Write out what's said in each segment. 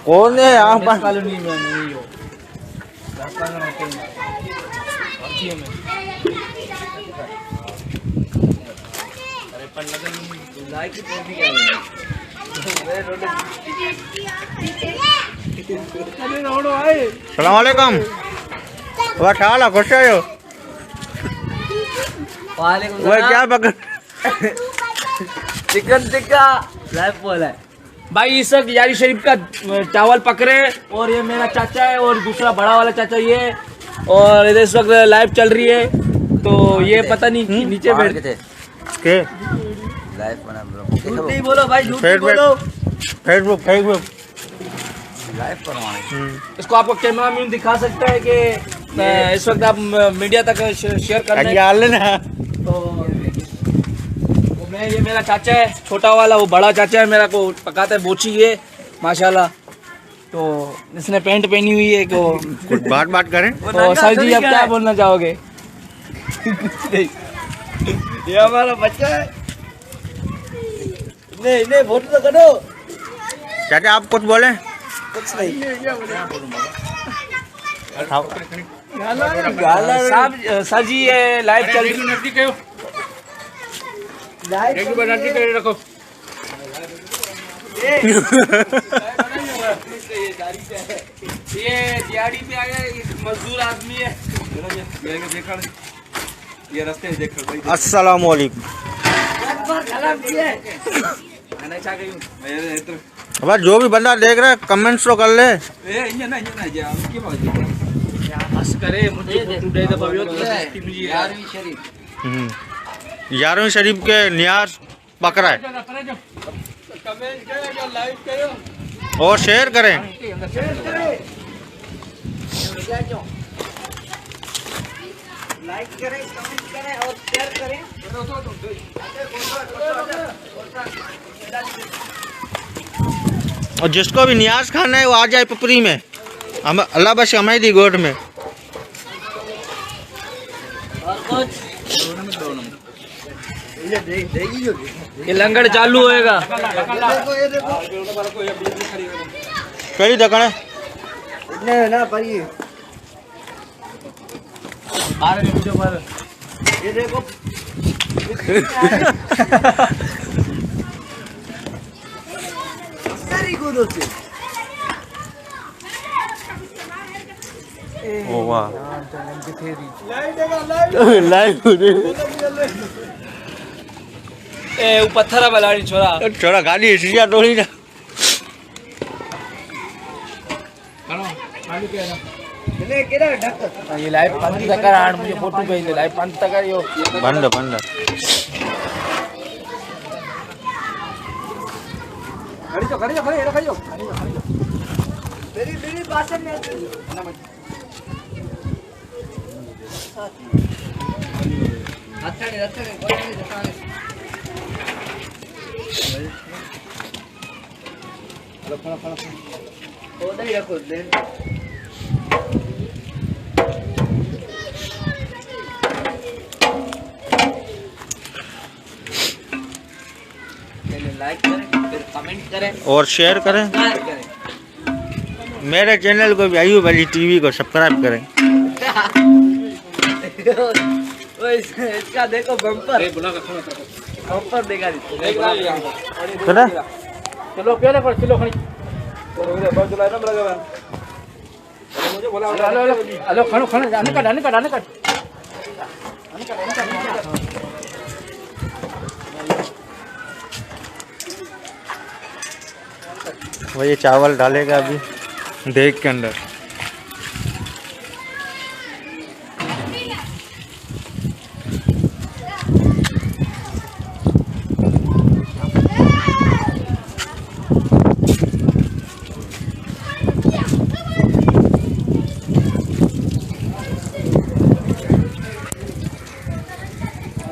कौन है यहाँ पर? कॉलोनी में नहीं हो अरे पर लगन लाइक की भी क्या सलाम वालेकुम। वह ठाला खुश आयो। वालेकुम वह क्या पकड़? चिकन टिक्का लाइव बोला है भाई। इस वक्त यारी शरीफ का चावल पकड़े और ये मेरा चाचा है और दूसरा बड़ा वाला चाचा ये, और इधर इस वक्त लाइव चल रही है तो ये पता नहीं नीचे बैठ के लाइव बना ब्रो। झूठ नहीं बोलो भाई, झूठ नहीं बोलो। फेसबुक लाइव करवाएं इसको। आपको कैमरा मैन दिखा सकता है कि इस वक्त आप मीडिया तक शेयर कर रहे हैं। तो मैं, ये मेरा चाचा है छोटा वाला, वो बड़ा चाचा है मेरा को पकाता है बोची ये माशाल्लाह। तो इसने पैंट पहनी हुई है को कुछ बात करें। तो सर जी अब क्या बोलना चाहोगे? ये हमारा बच्चा है। नहीं वोट तो करो। चाचा आप कुछ बोले? कुछ नहीं। साहब सर जी ये लाइव चल रही है। रखो ये दिहाड़ी पे आया मजदूर आदमी है। ये रास्ते देख। अस्सलाम वालेकुम। अब जो भी बंदा देख रहा है कमेंट्स तो कर ले। यारवीं शरीफ के नियाज पकड़ा है और शेयर करें। लाइक करें, कमेंट करें और शेयर करें। और जिसको भी नियाज खाना है वो आ जाए पपरी में। हम अल्लाह बस हमें दी गोट में। ये लंगर चालू होएगा। कड़ी दकड़े नहीं ना पर ये देखो सारी गुरु से। ओ वाह ए वो पत्थर बलाड़ी छोरा छोड़ा गाड़ी शीशा तोड़ी ना। ये लाइव पंच तक आड़ मुझे फोटो भेज दे। लाइव पंच तक यो बंद खड़ी मेरी भाषा में अच्छा नहीं रखो लाइक करें, फिर कमेंट करें और शेयर करें। मेरे चैनल को भी अयूब अली टीवी को सब्सक्राइब करें। इसका देखो बम्पर देखा चलो पहले पर चलो खड़ी हेलो खड़ो आने का वो ये चावल डालेगा अभी देख के अंदर।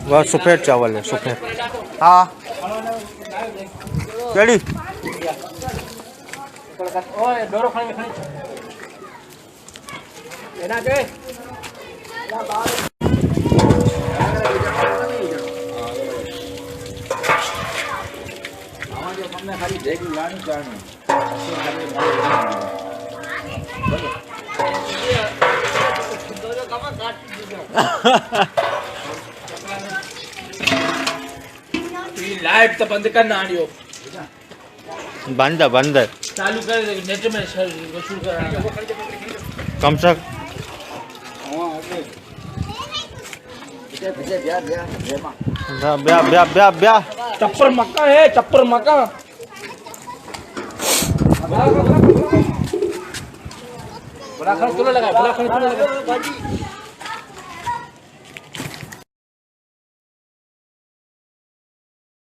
वह सफ़ेद चावल है, सफ़ेद। हाँ चली તમને ખાલી ભેગું લાણી કાઢું लाइट तो बंद करना आडियो बंद बंद चालू कर नेट में शुरू कर कम से ब्या ब्या ब्या ब्या चप्पर मक्का है चप्पर मक्का बड़ा खड़ा चलो लगा बड़ा खड़ा चलो लगा